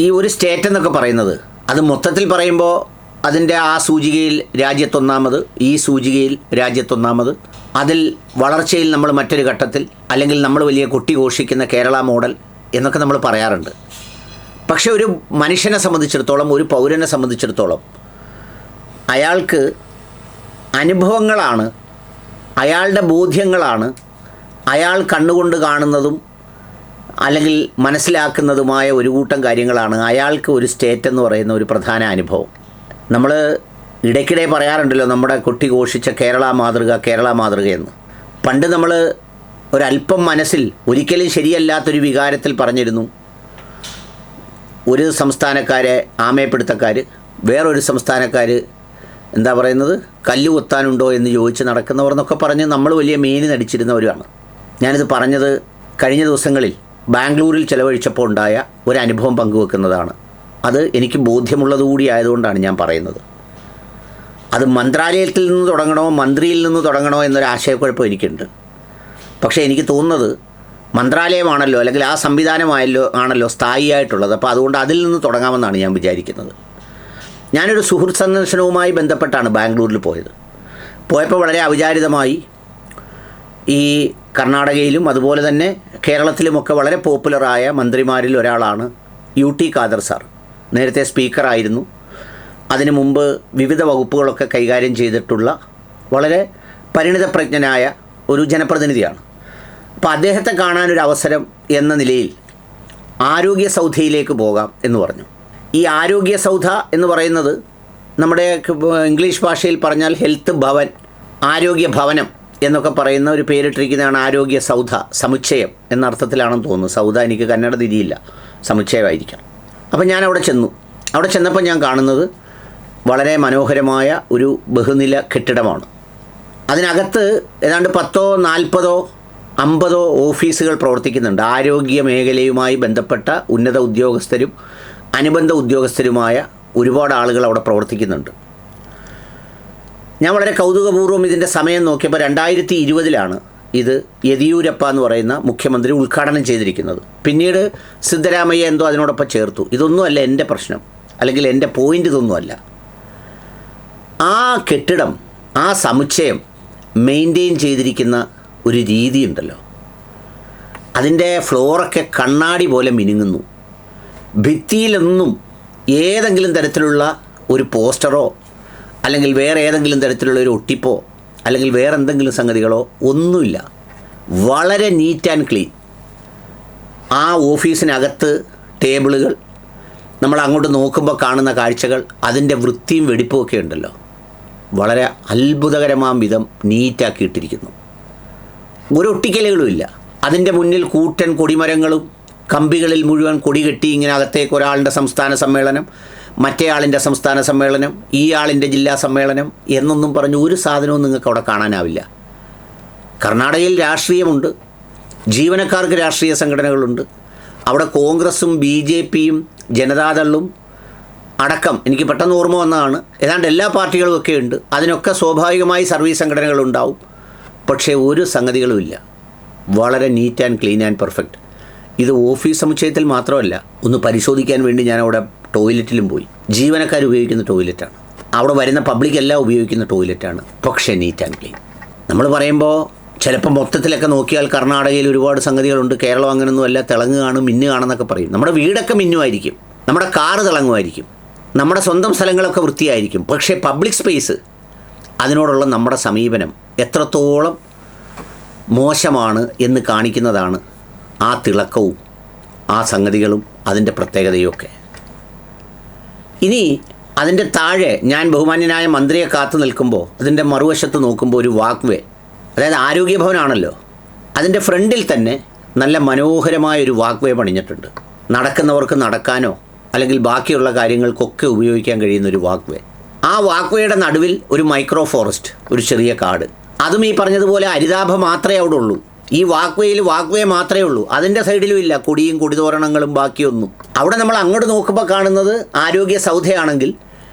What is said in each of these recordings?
ഈ ഒരു സ്റ്റേറ്റ് എന്നൊക്കെ പറയുന്നത് അത് മൊത്തത്തിൽ പറയുമ്പോൾ അതിൻ്റെ ആ സൂചികയിൽ രാജ്യത്തൊന്നാമത്, ഈ സൂചികയിൽ രാജ്യത്തൊന്നാമത്, അതിൽ വളർച്ചയിൽ നമ്മൾ മറ്റൊരു ഘട്ടത്തിൽ, അല്ലെങ്കിൽ നമ്മൾ വലിയ കൊട്ടിഘോഷിക്കുന്ന കേരള മോഡൽ എന്നൊക്കെ നമ്മൾ പറയാറുണ്ട്. പക്ഷേ ഒരു മനുഷ്യനെ സംബന്ധിച്ചിടത്തോളം, ഒരു പൗരനെ സംബന്ധിച്ചിടത്തോളം അയാൾക്ക് അനുഭവങ്ങളാണ്, അയാളുടെ ബോധ്യങ്ങളാണ്, അയാൾ കണ്ണുകൊണ്ട് കാണുന്നതും അല്ലെങ്കിൽ മനസ്സിലാക്കുന്നതുമായ ഒരു കൂട്ടം കാര്യങ്ങളാണ് അയാൾക്ക് ഒരു സ്റ്റേറ്റ് എന്ന് പറയുന്ന ഒരു പ്രധാന അനുഭവം. നമ്മൾ ഇടയ്ക്കിടെ പറയാറുണ്ടല്ലോ നമ്മുടെ കൊട്ടിഘോഷിച്ച കേരള മാതൃകയെന്ന്. പണ്ട് നമ്മൾ ഒരല്പം മനസ്സിൽ ഒരിക്കലും ശരിയല്ലാത്തൊരു വികാരത്തിൽ പറഞ്ഞിരുന്നു, ഒരു സംസ്ഥാനക്കാരെ ആമയപ്പെടുത്തക്കാർ, വേറൊരു സംസ്ഥാനക്കാർ എന്താ പറയുന്നത്, കല്ല് കുത്താനുണ്ടോ എന്ന് ചോദിച്ച് നടക്കുന്നവർ എന്നൊക്കെ പറഞ്ഞ് നമ്മൾ വലിയ മേനി നടിച്ചിരുന്നവരാണ്. ഞാനിത് പറഞ്ഞത് കഴിഞ്ഞ ദിവസങ്ങളിൽ ബാംഗ്ലൂരിൽ ചിലവഴിച്ചപ്പോൾ ഉണ്ടായ ഒരു അനുഭവം പങ്കുവെക്കുന്നതാണ്. അത് എനിക്ക് ബോധ്യമുള്ളതുകൂടി ആയതുകൊണ്ടാണ് ഞാൻ പറയുന്നത്. അത് മന്ത്രാലയത്തിൽ നിന്ന് തുടങ്ങണോ മന്ത്രിയിൽ നിന്ന് തുടങ്ങണോ എന്നൊരു ആശയക്കുഴപ്പം എനിക്കുണ്ട്. പക്ഷേ എനിക്ക് തോന്നുന്നത് മന്ത്രാലയമാണല്ലോ, അല്ലെങ്കിൽ ആ ആണല്ലോ സ്ഥായിയായിട്ടുള്ളത്. അപ്പോൾ അതുകൊണ്ട് അതിൽ നിന്ന് തുടങ്ങാമെന്നാണ് ഞാൻ വിചാരിക്കുന്നത്. ഞാനൊരു സുഹൃത്ത് സന്ദർശനവുമായി ബന്ധപ്പെട്ടാണ് ബാംഗ്ലൂരിൽ പോയപ്പോൾ വളരെ അവിചാരിതമായി ഈ കർണാടകയിലും അതുപോലെ തന്നെ കേരളത്തിലുമൊക്കെ വളരെ പോപ്പുലറായ മന്ത്രിമാരിൽ ഒരാളാണ് UT ഖാദർ സാർ. നേരത്തെ സ്പീക്കറായിരുന്നു. അതിനു മുമ്പ് വിവിധ വകുപ്പുകളൊക്കെ കൈകാര്യം ചെയ്തിട്ടുള്ള വളരെ പരിണിതപ്രജ്ഞനായ ഒരു ജനപ്രതിനിധിയാണ്. അപ്പോൾ അദ്ദേഹത്തെ കാണാനൊരു അവസരം എന്ന നിലയിൽ ആരോഗ്യ സൗധയിലേക്ക് പോകാം എന്ന് പറഞ്ഞു. ഈ ആരോഗ്യ സൗധ എന്ന് പറയുന്നത് നമ്മുടെ ഇംഗ്ലീഷ് ഭാഷയിൽ പറഞ്ഞാൽ ഹെൽത്ത് ഭവൻ, ആരോഗ്യ ഭവനം എന്നൊക്കെ പറയുന്ന ഒരു പേരിട്ടിരിക്കുന്നതാണ് ആരോഗ്യ സൗധ, സമുച്ചയം എന്ന അർത്ഥത്തിലാണെന്ന് തോന്നുന്നു. സൗധ എനിക്ക് കന്നഡ തിരിയില്ല, സമുച്ചയമായിരിക്കാം. അപ്പം ഞാൻ അവിടെ ചെന്നപ്പോൾ ഞാൻ കാണുന്നത് വളരെ മനോഹരമായ ഒരു ബഹുനില കെട്ടിടമാണ്. അതിനകത്ത് ഏതാണ്ട് 10, 40, 50 ഓഫീസുകൾ പ്രവർത്തിക്കുന്നുണ്ട്. ആരോഗ്യ മേഖലയുമായി ബന്ധപ്പെട്ട ഉന്നത ഉദ്യോഗസ്ഥരും അനുബന്ധ ഉദ്യോഗസ്ഥരുമായ ഒരുപാട് ആളുകൾ അവിടെ പ്രവർത്തിക്കുന്നുണ്ട്. ഞാൻ വളരെ കൗതുകപൂർവ്വം ഇതിൻ്റെ സമയം നോക്കിയപ്പോൾ 2020 ഇത് യെദിയൂരപ്പ എന്ന് പറയുന്ന മുഖ്യമന്ത്രി ഉദ്ഘാടനം ചെയ്തിരിക്കുന്നത്. പിന്നീട് സിദ്ധരാമയ്യ എന്തോ അതിനോടൊപ്പം ചേർത്തു. ഇതൊന്നുമല്ല എൻ്റെ പ്രശ്നം, അല്ലെങ്കിൽ എൻ്റെ പോയിൻ്റ് ഇതൊന്നുമല്ല. ആ കെട്ടിടം, ആ സമുച്ചയം മെയിൻറ്റെയിൻ ചെയ്തിരിക്കുന്ന ഒരു രീതിയുണ്ടല്ലോ, അതിൻ്റെ ഫ്ലോറൊക്കെ കണ്ണാടി പോലെ മിനുങ്ങുന്നു. ഭിത്തിയിലൊന്നും ഏതെങ്കിലും തരത്തിലുള്ള ഒരു പോസ്റ്ററോ അല്ലെങ്കിൽ വേറെ ഏതെങ്കിലും തരത്തിലുള്ള ഒരു ഒട്ടിപ്പോ അല്ലെങ്കിൽ വേറെ എന്തെങ്കിലും സംഗതികളോ ഒന്നുമില്ല. വളരെ നീറ്റ് ആൻഡ് ക്ലീൻ. ആ ഓഫീസിനകത്ത് ടേബിളുകൾ, നമ്മൾ അങ്ങോട്ട് നോക്കുമ്പോൾ കാണുന്ന കാഴ്ചകൾ, അതിൻ്റെ വൃത്തിയും വെടിപ്പുമൊക്കെ ഉണ്ടല്ലോ, വളരെ അത്ഭുതകരമാം വിധം നീറ്റാക്കിയിട്ടിരിക്കുന്നു. ഒരു ഒട്ടിക്കലുകളുമില്ല. അതിൻ്റെ മുന്നിൽ കൂറ്റൻ കൊടിമരങ്ങളും കമ്പികളിൽ മുഴുവൻ കൊടി കെട്ടി ഇങ്ങനെ അകത്തേക്ക് ഒരാളുടെ സംസ്ഥാന സമ്മേളനം, മറ്റേ ആളിൻ്റെ സംസ്ഥാന സമ്മേളനം, ഈ ആളിൻ്റെ ജില്ലാ സമ്മേളനം എന്നൊന്നും പറഞ്ഞ് ഒരു സാധനവും നിങ്ങൾക്ക് അവിടെ കാണാനാവില്ല. കർണാടകയിൽ രാഷ്ട്രീയമുണ്ട്, ജീവനക്കാർക്ക് രാഷ്ട്രീയ സംഘടനകളുണ്ട്. അവിടെ കോൺഗ്രസും BJPയും ജനതാദളും അടക്കം എനിക്ക് പെട്ടെന്ന് ഓർമ്മ വന്നതാണ്, ഏതാണ്ട് എല്ലാ പാർട്ടികളും ഒക്കെ ഉണ്ട്. അതിനൊക്കെ സ്വാഭാവികമായി സർവീസ് സംഘടനകളുണ്ടാവും. പക്ഷേ ഒരു സംഗതികളുമില്ല. വളരെ neat and clean and perfect. ഇത് ഓഫീസ് സമുച്ചയത്തിൽ മാത്രമല്ല, ഒന്ന് പരിശോധിക്കാൻ വേണ്ടി ഞാൻ അവിടെ ടോയ്ലറ്റിലും പോയി. ജീവനക്കാർ ഉപയോഗിക്കുന്ന ടോയ്ലറ്റാണ്, അവിടെ വരുന്ന പബ്ലിക് എല്ലാം ഉപയോഗിക്കുന്ന ടോയ്ലറ്റാണ്. പക്ഷേ നീറ്റ് ആൻഡ് ക്ലീൻ. നമ്മൾ പറയുമ്പോൾ ചിലപ്പോൾ മൊത്തത്തിലൊക്കെ നോക്കിയാൽ കർണാടകയിൽ ഒരുപാട് സംഗതികളുണ്ട്, കേരളം അങ്ങനെയൊന്നുമല്ല, തിളങ്ങുകയാണ്, മിന്നുകയാണെന്നൊക്കെ പറയും. നമ്മുടെ വീടൊക്കെ മിന്നുമായിരിക്കും, നമ്മുടെ കാറ് തിളങ്ങുമായിരിക്കും, നമ്മുടെ സ്വന്തം സ്ഥലങ്ങളൊക്കെ വൃത്തിയായിരിക്കും. പക്ഷേ പബ്ലിക് സ്പേസ്, അതിനോടുള്ള നമ്മുടെ സമീപനം എത്രത്തോളം മോശമാണ് എന്ന് കാണിക്കുന്നതാണ് ആ തിളക്കവും ആ സംഗതികളും അതിൻ്റെ പ്രത്യേകതയുമൊക്കെ. ഇനി അതിൻ്റെ താഴെ ഞാൻ ബഹുമാന്യനായ മന്ത്രിയെ കാത്തു നിൽക്കുമ്പോൾ അതിൻ്റെ മറുവശത്ത് നോക്കുമ്പോൾ ഒരു വാക്ക് വേ, അതായത് ആരോഗ്യഭവനാണല്ലോ, അതിൻ്റെ ഫ്രണ്ടിൽ തന്നെ നല്ല മനോഹരമായൊരു വാക്ക് വേ പണിഞ്ഞിട്ടുണ്ട്. നടക്കുന്നവർക്ക് നടക്കാനോ അല്ലെങ്കിൽ ബാക്കിയുള്ള കാര്യങ്ങൾക്കൊക്കെ ഉപയോഗിക്കാൻ കഴിയുന്നൊരു വാക്ക് വേ. ആ വാക്ക് വേയുടെ നടുവിൽ ഒരു മൈക്രോ ഫോറസ്റ്റ്, ഒരു ചെറിയ കാട്. അതും ഈ പറഞ്ഞതുപോലെ ഹരിതാഭ മാത്രമേ അവിടെ ഉള്ളൂ. ഈ വാക്ക് വേ മാത്രമേ ഉള്ളൂ. അതിൻ്റെ സൈഡിലും ഇല്ല കൊടിയും കൊടിതോരണങ്ങളും ബാക്കിയൊന്നും. അവിടെ നമ്മൾ അങ്ങോട്ട് നോക്കുമ്പോൾ കാണുന്നത് ആരോഗ്യ സൗധയാണെങ്കിൽ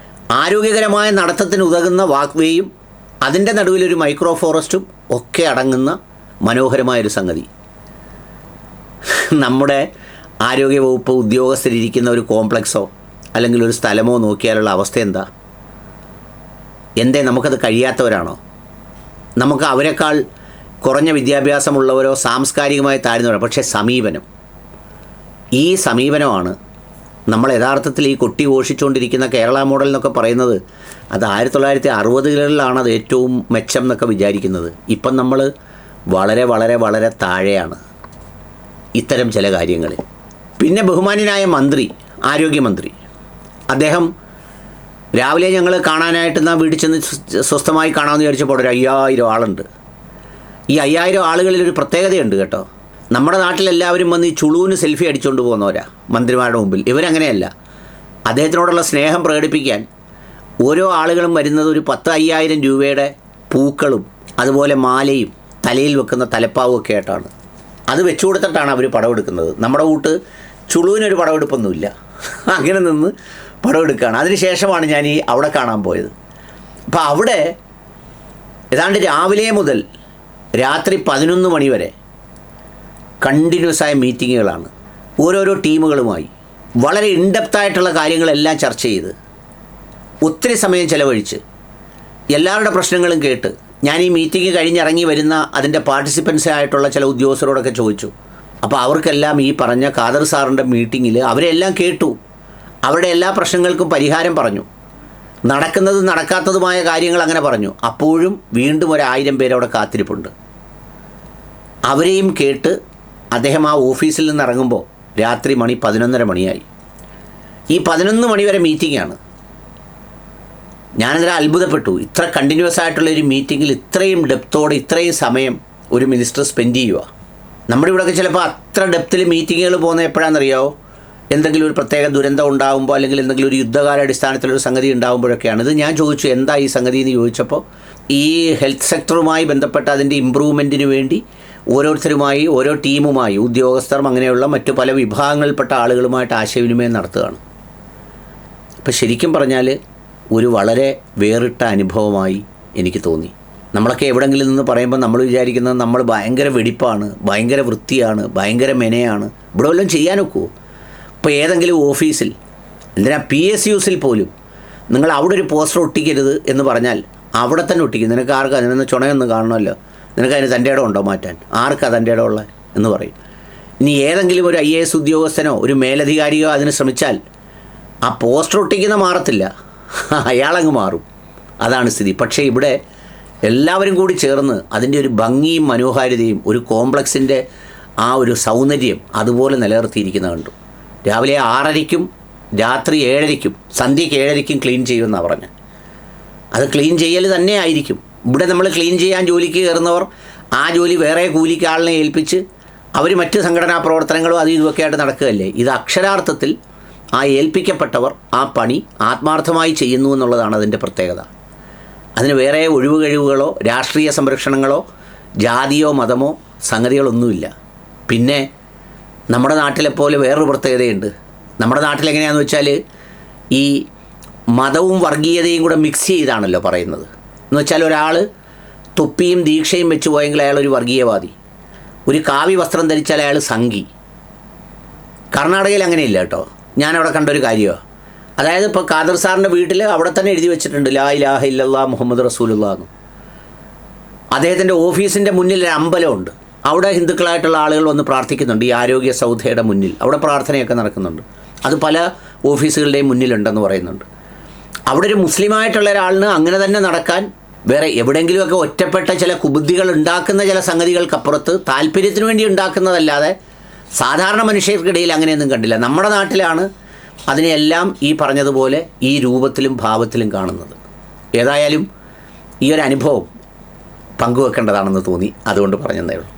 ആരോഗ്യകരമായ നടത്തത്തിന് ഉതകുന്ന വാക്ക് വേയും അതിൻ്റെ നടുവിലൊരു മൈക്രോ ഫോറസ്റ്റും ഒക്കെ അടങ്ങുന്ന മനോഹരമായൊരു സംഗതി. നമ്മുടെ ആരോഗ്യവകുപ്പ് ഉദ്യോഗസ്ഥരിരിക്കുന്ന ഒരു കോംപ്ലക്സോ അല്ലെങ്കിൽ ഒരു സ്ഥലമോ നോക്കിയാലുള്ള അവസ്ഥ എന്താ? എന്തേ നമുക്കത് കഴിയാത്തവരാണോ? നമുക്ക് അവരെക്കാൾ കുറഞ്ഞ വിദ്യാഭ്യാസമുള്ളവരോ സാംസ്കാരികമായി താഴ്ന്നവരോ? പക്ഷേ ഈ സമീപനമാണ് നമ്മൾ യഥാർത്ഥത്തിൽ ഈ കൊട്ടി ഘോഷിച്ചുകൊണ്ടിരിക്കുന്ന കേരള മോഡൽ എന്നൊക്കെ പറയുന്നത്. അത് 1960കളിലാണ് അത് ഏറ്റവും മെച്ചം എന്നൊക്കെ വിചാരിക്കുന്നത്. ഇപ്പം നമ്മൾ വളരെ വളരെ വളരെ താഴെയാണ് ഇത്തരം ചില കാര്യങ്ങളിൽ. പിന്നെ ബഹുമാന്യനായ മന്ത്രി, ആരോഗ്യമന്ത്രി, അദ്ദേഹം രാവിലെ ഞങ്ങൾ കാണാനായിട്ട് എന്നാൽ വീട്ടിൽ ചെന്ന് സ്വസ്ഥമായി കാണാമെന്ന് വിചാരിച്ചപ്പോൾ ഒരു 5000 ആളുണ്ട്. ഈ 5000 ആളുകളിലൊരു പ്രത്യേകതയുണ്ട് കേട്ടോ. നമ്മുടെ നാട്ടിലെല്ലാവരും വന്ന് ഈ ചുളുവിന് സെൽഫി അടിച്ചുകൊണ്ട് പോകുന്നവരാ മന്ത്രിമാരുടെ മുമ്പിൽ. ഇവരങ്ങനെയല്ല. അദ്ദേഹത്തിനോടുള്ള സ്നേഹം പ്രകടിപ്പിക്കാൻ ഓരോ ആളുകളും വരുന്നത് ഒരു 10,000 രൂപയുടെ പൂക്കളും അതുപോലെ മാലയും തലയിൽ വെക്കുന്ന തലപ്പാവും ഒക്കെ ആയിട്ടാണ്. അത് വെച്ചു കൊടുത്തിട്ടാണ് അവർ പടമെടുക്കുന്നത്. നമ്മുടെ കൂട്ട് ചുളുവിനൊരു പടമെടുപ്പൊന്നുമില്ല. അങ്ങനെ നിന്ന് പടമെടുക്കുകയാണ്. അതിനുശേഷമാണ് ഞാൻ അവിടെ കാണാൻ പോയത്. അപ്പോൾ അവിടെ ഏതാണ്ട് രാവിലെ മുതൽ രാത്രി 11 മണി വരെ കണ്ടിന്യൂസായ മീറ്റിങ്ങുകളാണ് ഓരോരോ ടീമുകളുമായി. വളരെ ഇൻഡെപ്തായിട്ടുള്ള കാര്യങ്ങളെല്ലാം ചർച്ച ചെയ്ത് ഒത്തിരി സമയം ചിലവഴിച്ച് എല്ലാവരുടെ പ്രശ്നങ്ങളും കേട്ട് ഞാൻ ഈ മീറ്റിംഗ് കഴിഞ്ഞിറങ്ങി വരുന്ന അതിൻ്റെ പാർട്ടിസിപ്പൻസ് ആയിട്ടുള്ള ചില ഉദ്യോഗസ്ഥരോടൊക്കെ ചോദിച്ചു. അപ്പോൾ അവർക്കെല്ലാം ഈ പറഞ്ഞ ഖാദർ സാറിൻ്റെ മീറ്റിങ്ങിൽ അവരെല്ലാം കേട്ടു. അവരുടെ എല്ലാ പ്രശ്നങ്ങൾക്കും പരിഹാരം പറഞ്ഞു. നടക്കുന്നതും നടക്കാത്തതുമായ കാര്യങ്ങൾ അങ്ങനെ പറഞ്ഞു. അപ്പോഴും വീണ്ടും 1000 പേര് അവിടെ കാത്തിരിപ്പുണ്ട്. അവരെയും കേട്ട് അദ്ദേഹം ആ ഓഫീസിൽ നിന്ന് ഇറങ്ങുമ്പോൾ രാത്രി 11:30 മണിയായി. ഈ 11 മണി വരെ മീറ്റിംഗാണ്. ഞാനതിൽ അത്ഭുതപ്പെട്ടു. ഇത്ര കണ്ടിന്യൂസ് ആയിട്ടുള്ളൊരു മീറ്റിങ്ങിൽ ഇത്രയും ഡെപ്തോടെ ഇത്രയും സമയം ഒരു മിനിസ്റ്റർ സ്പെൻഡ് ചെയ്യുക. നമ്മുടെ ഇവിടെയൊക്കെ ചിലപ്പോൾ അത്ര ഡെപ്തിൽ മീറ്റിങ്ങുകൾ പോകുന്ന എപ്പോഴാണെന്നറിയാമോ? എന്തെങ്കിലും ഒരു പ്രത്യേക ദുരന്തം ഉണ്ടാകുമ്പോൾ അല്ലെങ്കിൽ എന്തെങ്കിലും ഒരു യുദ്ധകാലാടിസ്ഥാനത്തിലൊരു സംഗതി ഉണ്ടാകുമ്പോഴൊക്കെയാണ്. ഇത് ഞാൻ ചോദിച്ചു എന്താ ഈ സംഗതി എന്ന് ചോദിച്ചപ്പോൾ ഈ ഹെൽത്ത് സെക്ടറുമായി ബന്ധപ്പെട്ട അതിൻ്റെ ഇമ്പ്രൂവ്മെൻറ്റിന് വേണ്ടി ഓരോരുത്തരുമായി ഓരോ ടീമുമായി ഉദ്യോഗസ്ഥർ അങ്ങനെയുള്ള മറ്റു പല വിഭാഗങ്ങളിൽപ്പെട്ട ആളുകളുമായിട്ട് ആശയവിനിമയം നടത്തുകയാണ്. അപ്പോൾ ശരിക്കും പറഞ്ഞാൽ ഒരു വളരെ വേറിട്ട അനുഭവമായി എനിക്ക് തോന്നി. നമ്മളൊക്കെ എവിടെയെങ്കിലും നിന്ന് പറയുമ്പോൾ നമ്മൾ വിചാരിക്കുന്നത് നമ്മൾ ഭയങ്കര വെടിപ്പാണ്, ഭയങ്കര വൃത്തിയാണ്, ഭയങ്കര മെനയാണ്, ഇവിടെ വല്ലതും ചെയ്യാനൊക്കുമോ? ഇപ്പോൾ ഏതെങ്കിലും ഓഫീസിൽ, എന്തിനാ PSUസിൽ പോലും നിങ്ങൾ അവിടെ ഒരു പോസ്റ്റർ ഒട്ടിക്കരുത് എന്ന് പറഞ്ഞാൽ അവിടെ തന്നെ ഒട്ടിക്കും. നിനക്ക് ആർക്കാ അതിനൊന്ന് ചുണയൊന്ന് കാണണമല്ലോ, നിനക്ക് അതിന് തൻ്റെ ഇടം ഉണ്ടോ മാറ്റാൻ, ആർക്കാ തൻ്റെ ഇടം ഉള്ളത് എന്ന് പറയും. ഇനി ഏതെങ്കിലും ഒരു IAS ഉദ്യോഗസ്ഥനോ ഒരു മേലധികാരിയോ അതിന് ശ്രമിച്ചാൽ ആ പോസ്റ്റർ ഒട്ടിക്കുന്ന മാറത്തില്ല, അയാളങ്ങ് മാറും. അതാണ് സ്ഥിതി. പക്ഷേ ഇവിടെ എല്ലാവരും കൂടി ചേർന്ന് അതിൻ്റെ ഒരു ഭംഗിയും മനോഹാരിതയും ഒരു കോംപ്ലക്സിൻ്റെ ആ ഒരു സൗന്ദര്യം അതുപോലെ നിലനിർത്തിയിരിക്കുന്നത് കണ്ടു. രാവിലെ 6:30-ക്കും രാത്രി 7:30-ക്കും സന്ധ്യയ്ക്ക് 7:30-ക്കും ക്ലീൻ ചെയ്യുമെന്നാണ് പറഞ്ഞത്. അത് ക്ലീൻ ചെയ്യൽ തന്നെ ആയിരിക്കും. ഇവിടെ നമ്മൾ ക്ലീൻ ചെയ്യാൻ ജോലിക്ക് കയറുന്നവർ ആ ജോലി വേറെ കൂലിക്ക് ആളിനെ ഏൽപ്പിച്ച് അവർ മറ്റ് സംഘടനാ പ്രവർത്തനങ്ങളും അതും ഇതുമൊക്കെ ആയിട്ട് നടക്കുകയല്ലേ. ഇത് അക്ഷരാർത്ഥത്തിൽ ആ ഏൽപ്പിക്കപ്പെട്ടവർ ആ പണി ആത്മാർത്ഥമായി ചെയ്യുന്നു എന്നുള്ളതാണ് അതിൻ്റെ പ്രത്യേകത. അതിന് വേറെ ഒഴിവ് കഴിവുകളോ രാഷ്ട്രീയ സംരക്ഷണങ്ങളോ ജാതിയോ മതമോ സംഗതികളൊന്നുമില്ല. പിന്നെ നമ്മുടെ നാട്ടിലെപ്പോലെ വേറൊരു പ്രത്യേകതയുണ്ട്. നമ്മുടെ നാട്ടിലെങ്ങനെയാണെന്ന് വെച്ചാൽ ഈ മതവും വർഗീയതയും കൂടെ മിക്സ് ചെയ്താണല്ലോ പറയുന്നത്. എന്ന് വെച്ചാൽ ഒരാൾ തൊപ്പിയും ദീക്ഷയും വെച്ച് പോയെങ്കിൽ അയാളൊരു വർഗീയവാദി, ഒരു കാവി വസ്ത്രം ധരിച്ചാൽ അയാൾ സംഘി. കർണാടകയിൽ അങ്ങനെയില്ല കേട്ടോ. ഞാനവിടെ കണ്ടൊരു കാര്യമാണ്. അതായത് ഇപ്പോൾ ഖാദർ സാറിൻ്റെ വീട്ടിൽ അവിടെ തന്നെ എഴുതി വെച്ചിട്ടുണ്ട് ലാ ഇലാഹ ഇല്ലല്ലാഹ് മുഹമ്മദ് റസൂലുള്ളാഹ് എന്ന്. അദ്ദേഹത്തിൻ്റെ ഓഫീസിൻ്റെ മുന്നിൽ ഒരു അമ്പലമുണ്ട്. അവിടെ ഹിന്ദുക്കളായിട്ടുള്ള ആളുകൾ വന്ന് പ്രാർത്ഥിക്കുന്നുണ്ട്. ഈ ആരോഗ്യ സൗധയുടെ മുന്നിൽ അവിടെ പ്രാർത്ഥനയൊക്കെ നടക്കുന്നുണ്ട്. അത് പല ഓഫീസുകളുടെയും മുന്നിലുണ്ടെന്ന് പറയുന്നുണ്ട്. അവിടെ ഒരു മുസ്ലിമായിട്ടുള്ള ഒരാളിന് അങ്ങനെ തന്നെ നടക്കാൻ വേറെ എവിടെയെങ്കിലുമൊക്കെ ഒറ്റപ്പെട്ട ചില കുബുദ്ധികൾ ഉണ്ടാക്കുന്ന ചില സംഗതികൾക്കപ്പുറത്ത് താല്പര്യത്തിന് വേണ്ടി ഉണ്ടാക്കുന്നതല്ലാതെ സാധാരണ മനുഷ്യർക്കിടയിൽ അങ്ങനെയൊന്നും കണ്ടില്ല. നമ്മുടെ നാട്ടിലാണ് അതിനെയെല്ലാം ഈ പറഞ്ഞതുപോലെ ഈ രൂപത്തിലും ഭാവത്തിലും കാണുന്നത്. ഏതായാലും ഈ ഒരു അനുഭവം പങ്കുവെക്കേണ്ടതാണെന്ന് തോന്നി, അതുകൊണ്ട് പറഞ്ഞതേ ഉള്ളൂ.